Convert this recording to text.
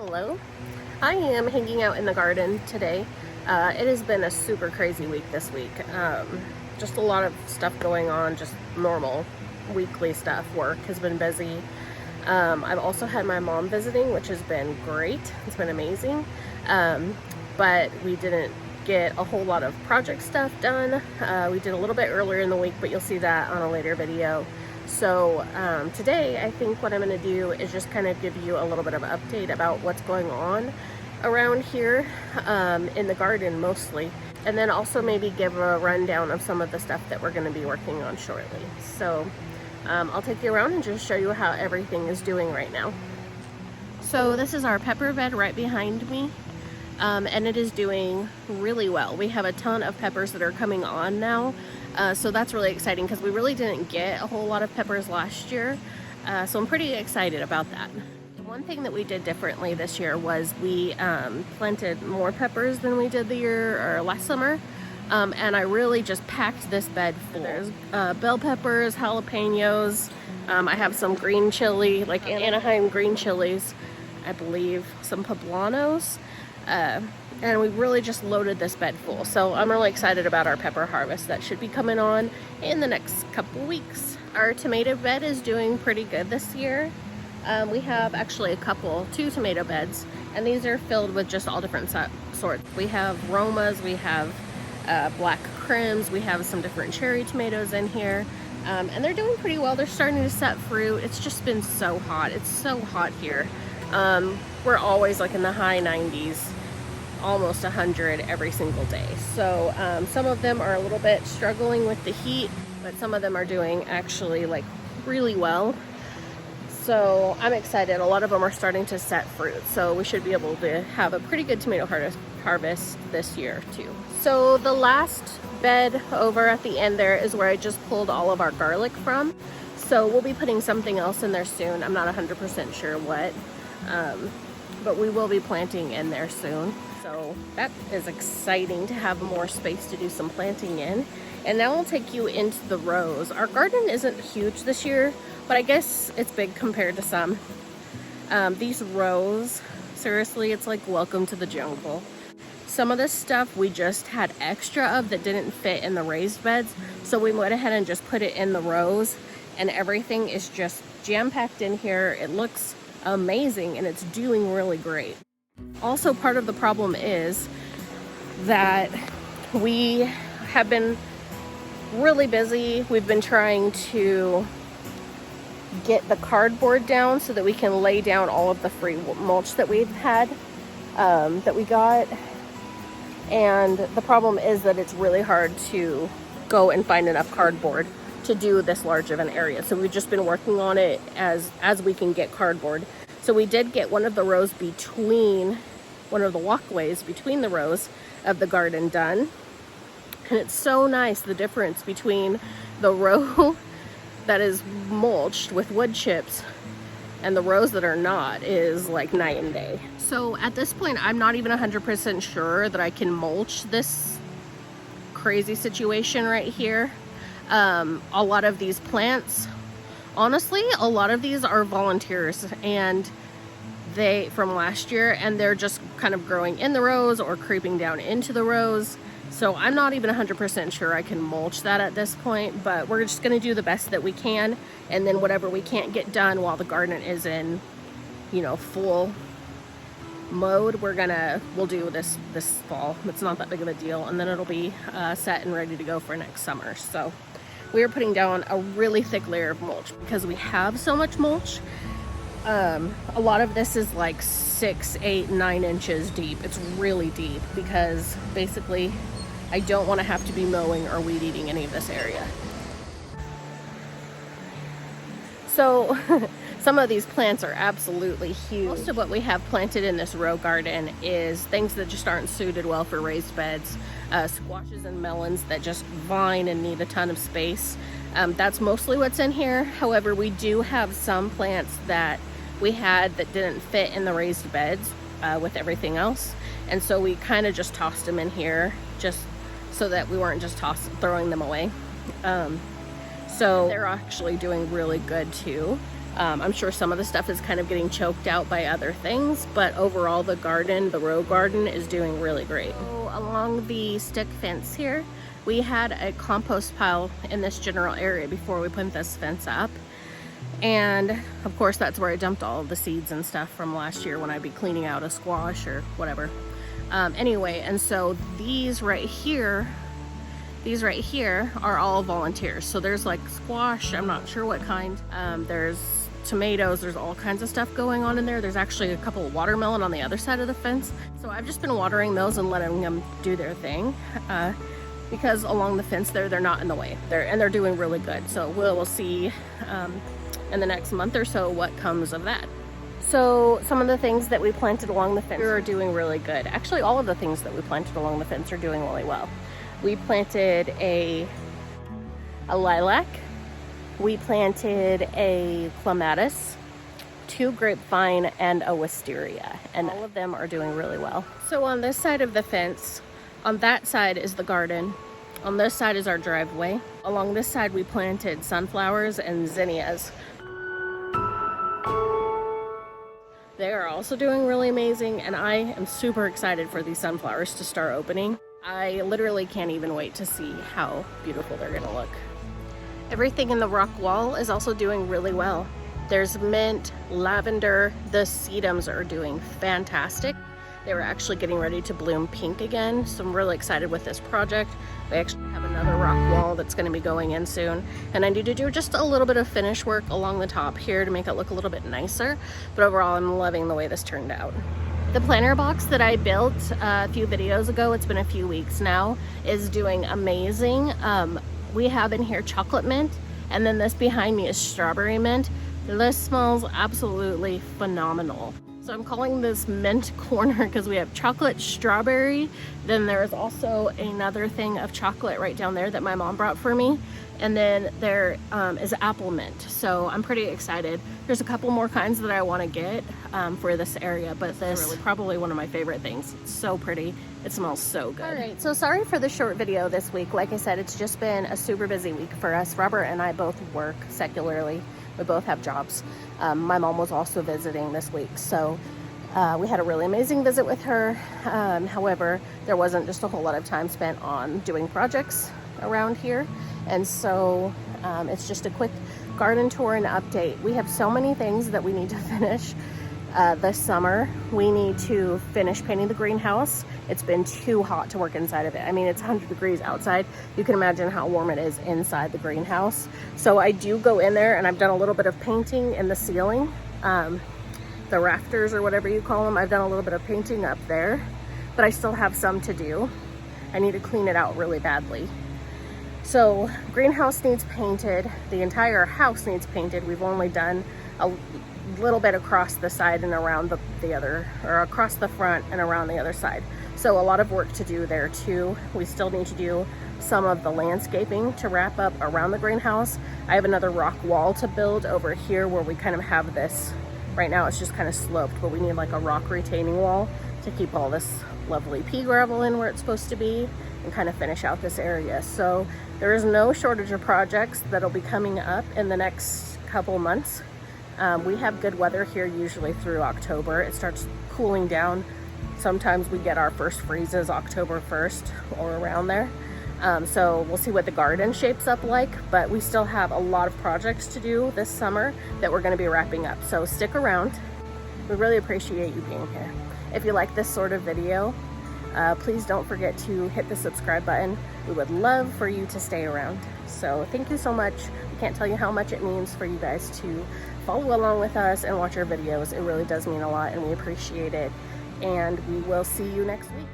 Hello, I am hanging out in the garden today. It has been a super crazy week this week. Just a lot of stuff going on, just normal weekly stuff. Work has been busy. I've also had my mom visiting, which has been great. It's been amazing. But we didn't get a whole lot of project stuff done. We did a little bit earlier in the week, but you'll see that on a later video. So today I think what I'm going to do is just kind of give you a little bit of an update about what's going on around here in the garden mostly, and then also maybe give a rundown of some of the stuff that we're going to be working on shortly. So I'll take you around and just show you how everything is doing right now. So this is our pepper bed right behind me. And it is doing really well. We have a ton of peppers that are coming on now, so that's really exciting because we really didn't get a whole lot of peppers last year, so I'm pretty excited about that. One thing that we did differently this year was we planted more peppers than we did the year or last summer, and I really just packed this bed full. There's bell peppers, jalapenos, I have some green chili, like Anaheim green chilies, I believe, some poblanos. And we really just loaded this bed full. So I'm really excited about our pepper harvest that should be coming on in the next couple weeks. Our tomato bed is doing pretty good this year. We have actually two tomato beds, and these are filled with just all different sorts. We have Romas, we have black crims, we have some different cherry tomatoes in here. And they're doing pretty well. They're starting to set fruit. It's just been so hot. It's so hot here. We're always like in the high 90s, almost 100 every single day. So some of them are a little bit struggling with the heat, but some of them are doing actually like really well. So I'm excited. A lot of them are starting to set fruit. So we should be able to have a pretty good tomato harvest this year too. So the last bed over at the end there is where I just pulled all of our garlic from. So we'll be putting something else in there soon. I'm not 100% sure what. But we will be planting in there soon. So that is exciting to have more space to do some planting in. And now I'll take you into the rows. Our garden isn't huge this year, but I guess it's big compared to some. These rows, seriously, it's like welcome to the jungle. Some of this stuff we just had extra of that didn't fit in the raised beds. So we went ahead and just put it in the rows, and everything is just jam-packed in here. It looks amazing and it's doing really great. Also, part of the problem is that we have been really busy. We've been trying to get the cardboard down so that we can lay down all of the free mulch that we've had, that we got. And the problem is that it's really hard to go and find enough cardboard to do this large of an area. So we've just been working on it as we can get cardboard. So we did get one of the rows one of the walkways between the rows of the garden done. And it's so nice, the difference between the row that is mulched with wood chips and the rows that are not is like night and day. So at this point, I'm not even 100% sure that I can mulch this crazy situation right here. A lot of these plants, honestly, a lot of these are volunteers and from last year, and they're just kind of growing in the rows or creeping down into the rows. So I'm not even 100% sure I can mulch that at this point, but we're just going to do the best that we can. And then whatever we can't get done while the garden is in, full mode, we'll do this fall. It's not that big of a deal, and then it'll be set and ready to go for next summer. So we are putting down a really thick layer of mulch because we have so much mulch. A lot of this is like 6, 8, 9 inches deep. It's really deep because basically I don't want to have to be mowing or weed eating any of this area. So some of these plants are absolutely huge. Most of what we have planted in this row garden is things that just aren't suited well for raised beds. Squashes and melons that just vine and need a ton of space. That's mostly what's in here. However, we do have some plants that we had that didn't fit in the raised beds with everything else. And so we kind of just tossed them in here just so that we weren't just throwing them away. So they're actually doing really good too. I'm sure some of the stuff is kind of getting choked out by other things, but overall the garden, the row garden, is doing really great. So along the stick fence here, we had a compost pile in this general area before we put this fence up. And of course that's where I dumped all of the seeds and stuff from last year when I'd be cleaning out a squash or whatever. Anyway, and so these right here are all volunteers. So there's like squash, I'm not sure what kind. There's tomatoes, there's all kinds of stuff going on in there. There's actually a couple of watermelon on the other side of the fence. So I've just been watering those and letting them do their thing. Because along the fence there, they're not in the way. They're doing really good. So we'll see in the next month or so what comes of that. So some of the things that we planted along the fence are doing really good. Actually, all of the things that we planted along the fence are doing really well. We planted a lilac, we planted a clematis, 2 grapevine, and a wisteria, and all of them are doing really well. So on this side of the fence, on that side is the garden, on this side is our driveway. Along this side we planted sunflowers and zinnias. They are also doing really amazing, and I am super excited for these sunflowers to start opening. I literally can't even wait to see how beautiful they're gonna look. Everything in the rock wall is also doing really well. There's mint, lavender, the sedums are doing fantastic. They were actually getting ready to bloom pink again, so I'm really excited with this project. We actually have another rock wall that's gonna be going in soon, and I need to do just a little bit of finish work along the top here to make it look a little bit nicer, but overall I'm loving the way this turned out. The planter box that I built a few videos ago, it's been a few weeks now, is doing amazing. We have in here chocolate mint, and then this behind me is strawberry mint. This smells absolutely phenomenal. So I'm calling this mint corner because we have chocolate, strawberry, then there's also another thing of chocolate right down there that my mom brought for me, and then there is apple mint. So I'm pretty excited. There's a couple more kinds that I want to get for this area, but this is really probably one of my favorite things. It's so pretty. It smells so good. All right, so sorry for the short video this week. Like I said, it's just been a super busy week for us. Robert and I both work secularly. We both have jobs. My mom was also visiting this week, so we had a really amazing visit with her. However, there wasn't just a whole lot of time spent on doing projects around here, and so it's just a quick garden tour and update. We have so many things that we need to finish this summer. We need to finish painting the greenhouse. It's been too hot to work inside of it. I mean, it's 100 degrees outside. You can imagine how warm it is inside the greenhouse. So I do go in there and I've done a little bit of painting in the ceiling, the rafters or whatever you call them. I've done a little bit of painting up there, but I still have some to do. I need to clean it out really badly. So greenhouse needs painted. The entire house needs painted. We've only done a little bit across the side and around the other, or across the front and around the other side. So a lot of work to do there too. We still need to do some of the landscaping to wrap up around the greenhouse. I have another rock wall to build over here where we kind of have this. Right now it's just kind of sloped, but we need like a rock retaining wall to keep all this lovely pea gravel in where it's supposed to be and kind of finish out this area. So there is no shortage of projects that'll be coming up in the next couple months. We have good weather here usually through October. It starts cooling down. Sometimes we get our first freezes October 1st or around there. So we'll see what the garden shapes up like, but we still have a lot of projects to do this summer that we're going to be wrapping up. So stick around. We really appreciate you being here. If you like this sort of video, please don't forget to hit the subscribe button. We would love for you to stay around. So thank you so much. I can't tell you how much it means for you guys to follow along with us and watch our videos. It really does mean a lot and we appreciate it. And we will see you next week.